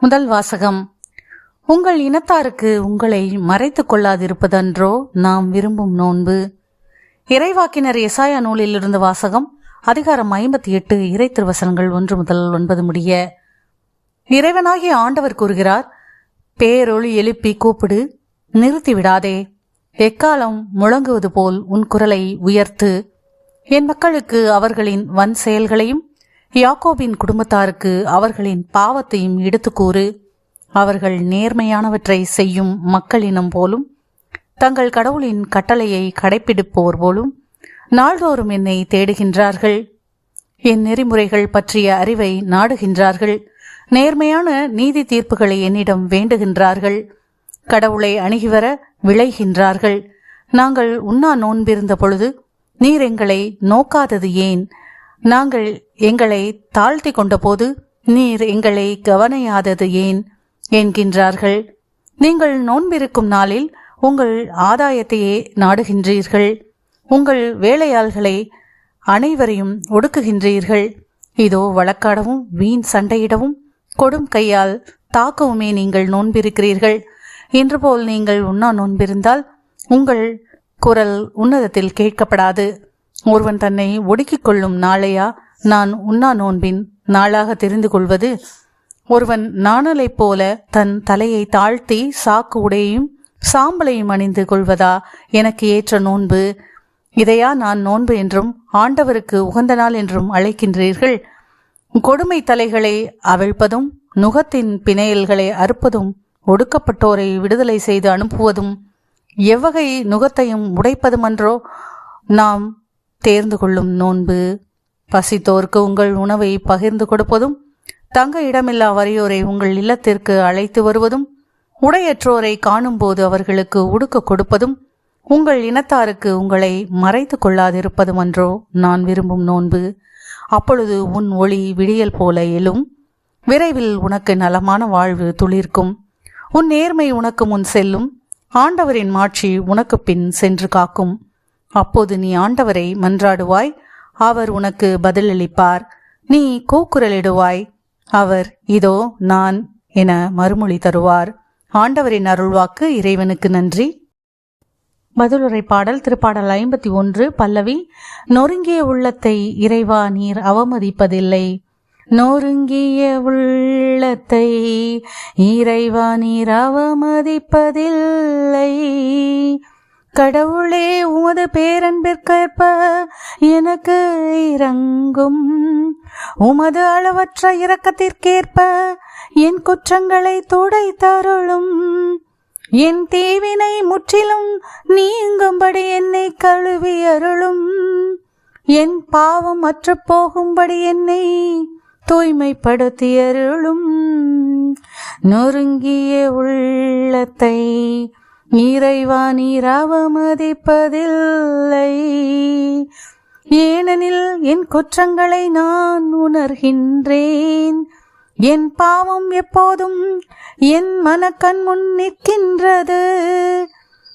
முதல் வாசகம். உங்கள் இனத்தாருக்கு உங்களை மறைத்துக் கொள்ளாதிருப்பதன்றோ நாம் விரும்பும் நோன்பு. இறைவாக்கினர் எசாயா நூலிலிருந்து வாசகம். அதிகாரம் 58, இறை திருவசனங்கள் 1 முதல் 9 முடிய. இறைவனாகிய ஆண்டவர் கூறுகிறார், பேரொளி எழுப்பி கூப்பிடு, நிறுத்திவிடாதே. எக்காலம் முழங்குவது போல் உன் குரலை உயர்த்து. என் மக்களுக்கு அவர்களின் வன் செயல்களையும் யாக்கோபின் குடும்பத்தாருக்கு அவர்களின் பாவத்தையும் எடுத்துக்கூறு. அவர்கள் நேர்மையானவற்றை செய்யும் மக்களினம் போலும் தங்கள் கடவுளின் கட்டளையை கடைப்பிடிப்போர் போலும் நாள்தோறும் என்னை தேடுகின்றார்கள். என் நெறிமுறைகள் பற்றிய அறிவை நாடுகின்றார்கள். நேர்மையான நீதி தீர்ப்புகளை என்னிடம் வேண்டுகின்றார்கள். கடவுளை அணுகிவர விளைகின்றார்கள். நாங்கள் உண்ணா நோன்பிருந்த பொழுது நீர் எங்களை நோக்காதது ஏன்? நாங்கள் எங்களை தாழ்த்தி கொண்ட போது நீர் எங்களை கவனியாதது ஏன் என்கின்றார்கள். நீங்கள் நோன்பிருக்கும் நாளில் உங்கள் ஆதாயத்தையே நாடுகின்றீர்கள். உங்கள் வேலையாள்களை அனைவரையும் ஒடுக்குகின்றீர்கள். இதோ வழக்காடவும் வீண் சண்டையிடவும் கொடும் கையால் தாக்கவுமே நீங்கள் நோன்பிருக்கிறீர்கள். இன்று போல் நீங்கள் உண்ணா நோன்பிருந்தால் உங்கள் குரல் உன்னதத்தில் கேட்கப்படாது. ஒருவன் தன்னை ஒடுக்கிக் கொள்ளும் நாளையா நான் உண்ணா நோன்பின் நாளாக தெரிந்து கொள்வது? ஒருவன் நாணலைப் போல தன் தலையை தாழ்த்தி சாக்கு உடையையும் சாம்பலையும் அணிந்து கொள்வதா எனக்கு ஏற்ற நோன்பு? இதையா நான் நோன்பு என்றும் ஆண்டவருக்கு உகந்த நாள் என்றும் அழைக்கின்றீர்கள்? கொடுமை தலைகளை அவிழ்ப்பதும் நுகத்தின் பிணையல்களை அறுப்பதும் ஒடுக்கப்பட்டோரை விடுதலை செய்து அனுப்புவதும் எவ்வகை நுகத்தையும் உடைப்பதுமன்றோ நாம் தேர்ந்து கொள்ளும் நோன்பு? பசித்தோருக்கு உங்கள் உணவை பகிர்ந்து கொடுப்பதும் தங்க இடமில்லா வறியோரை உங்கள் இல்லத்திற்கு அழைத்து வருவதும் உடையற்றோரை காணும் போது அவர்களுக்கு உடுக்க கொடுப்பதும் உங்கள் இனத்தாருக்கு உங்களை மறைத்து கொள்ளாதிருப்பதுமன்றோ நான் விரும்பும் நோன்பு. அப்பொழுது உன் ஒளி விடியல் போல எழும். விரைவில் உனக்கு நலமான வாழ்வு துளிர்க்கும். உன் நேர்மை உனக்கு முன் செல்லும். ஆண்டவரின் மாட்சி உனக்கு பின் சென்று காக்கும். அப்போது நீ ஆண்டவரை மன்றாடுவாய், அவர் உனக்கு பதிலளிப்பார். நீ கூக்குரலிடுவாய், அவர் இதோ நான் என மறுமொழி தருவார். ஆண்டவரின் அருள்வாக்கு. இறைவனுக்கு நன்றி. பதிலுரை பாடல். திருப்பாடல் 51, பல்லவி. நொறுங்கிய உள்ளத்தை இறைவா நீர் அவமதிப்பதில்லை. நொறுங்கிய உள்ளத்தை இறைவா நீர் அவமதிப்பதில்லை. கடவுளே உமது பேரன்பிற்கேற்ப எனக்கு இரங்கும். உமது அளவற்ற இரக்கத்திற்கேற்ப என் குற்றங்களை துடைத்தருளும். என் தீவினை முற்றிலும் நீங்கும்படி என்னை கழுவி அருளும். என் பாவம் அற்று போகும்படி என்னை தூய்மைப்படுத்தி அருளும். நொறுங்கிய உள்ளத்தை இறைவா நீர் அவமதிப்பதில்லை. ஏனெனில் என் குற்றங்களை நான் உணர்கின்றேன். என் பாவம் எப்போதும் என் மனக்கண் முன் நிற்கின்றது.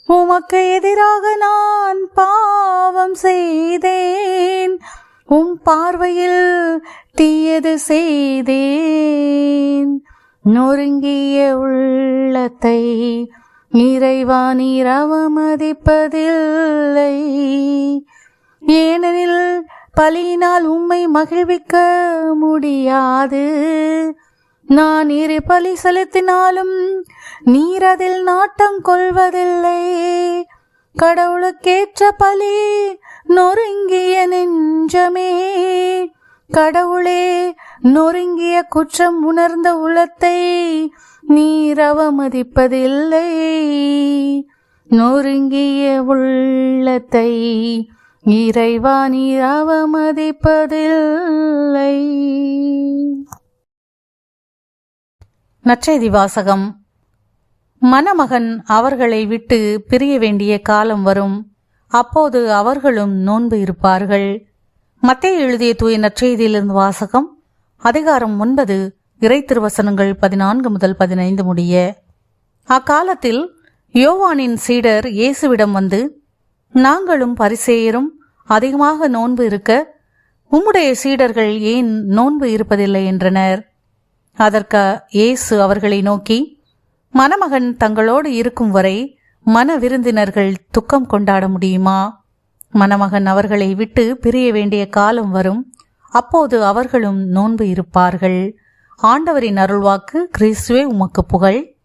உமக்கு எதிராக நான் பாவம் செய்தேன். உம் பார்வையில் தீயது செய்தேன். நொறுங்கிய உள்ளத்தை இறைவா நீர் அவமதிப்பதில்லை. ஏனெனில் பலியினால் உம்மை மகிழ்விக்க முடியாது. நான் இரு பலி செலுத்தினாலும் நீர் அதில் நாட்டம் கொள்வதில்லை. கடவுளுக்கேற்ற பலி நொறுங்கிய நெஞ்சமே. கடவுளே, நொறுங்கிய குற்றம் உணர்ந்த உள்ளத்தை நீர் அவமதிப்பதில்லை. நொறுங்கிய உள்ளத்தை இறைவா நீர் அவமதிப்பதில்லை. நற்செய்தி வாசகம். மணமகன் அவர்களை விட்டு பிரிய வேண்டிய காலம் வரும். அப்போது அவர்களும் நோன்பு இருப்பார்கள். மத்தேயு எழுதிய தூய நற்செய்தியிலிருந்து வாசகம். அதிகாரம் 9, இறை திருவசனங்கள் 14 முதல் 15 முடிய. அக்காலத்தில் யோவானின் சீடர் இயேசுவிடம் வந்து, நாங்களும் பரிசேயரும் அதிகமாக நோன்பு இருக்க உம்முடைய சீடர்கள் ஏன் நோன்பு இருப்பதில்லை என்றனர். அதற்கு இயேசு அவர்களை நோக்கி, மணமகன் தங்களோடு இருக்கும் வரை மன விருந்தினர்கள் துக்கம் கொண்டாட முடியுமா? மணமகன் அவர்களை விட்டு பிரிய வேண்டிய காலம் வரும், அப்போது அவர்களும் நோன்பு இருப்பார்கள். ஆண்டவரின் அருள்வாக்கு. கிறிஸ்துவே உமக்கு புகழ்.